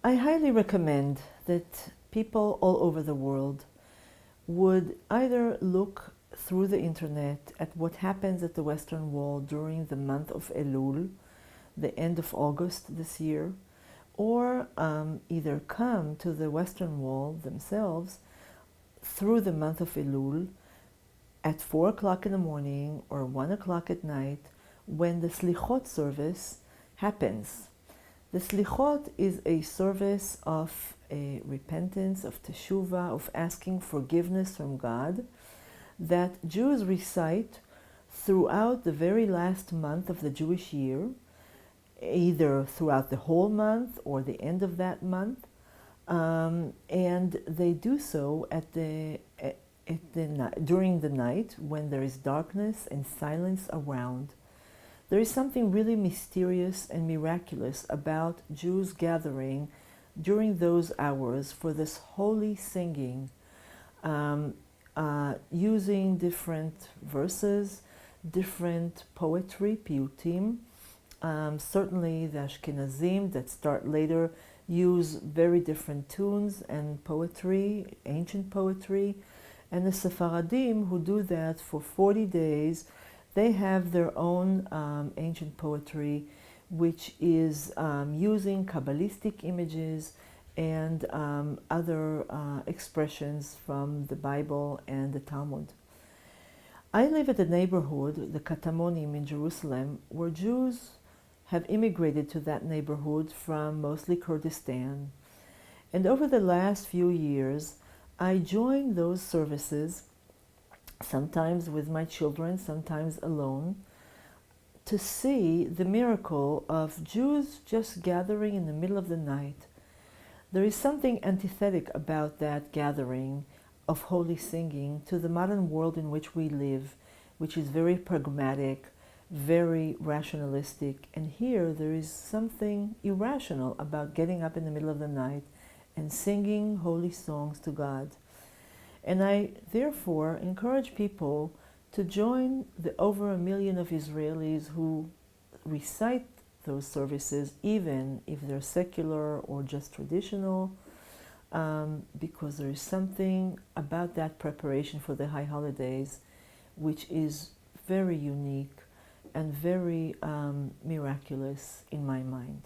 I highly recommend that people all over the world would either look through the internet at what happens at the Western Wall during the month of Elul, the end of August this year, or either come to the Western Wall themselves through the month of Elul at 4 o'clock in the morning or 1 o'clock at night when the Selichot service happens. The Selichot is a service of a repentance, of teshuvah, of asking forgiveness from God that Jews recite throughout the very last month of the Jewish year, either throughout the whole month or the end of that month, and they do so during the night when there is darkness and silence around. There is something really mysterious and miraculous about Jews gathering during those hours for this holy singing, using different verses, different poetry, piyutim. Certainly the Ashkenazim that start later use very different tunes and poetry, ancient poetry, and the Sephardim who do that for 40 days, they have their own ancient poetry, which is using Kabbalistic images and other expressions from the Bible and the Talmud. I live at a neighborhood, the Katamonim in Jerusalem, where Jews have immigrated to that neighborhood from mostly Kurdistan. And over the last few years, I joined those services, sometimes with my children, sometimes alone, to see the miracle of Jews just gathering in the middle of the night. There is something antithetic about that gathering of holy singing to the modern world in which we live, which is very pragmatic, very rationalistic. And here there is something irrational about getting up in the middle of the night and singing holy songs to God. And I therefore encourage people to join the over 1 million of Israelis who recite those services, even if they're secular or just traditional, because there is something about that preparation for the high holidays which is very unique and very miraculous in my mind.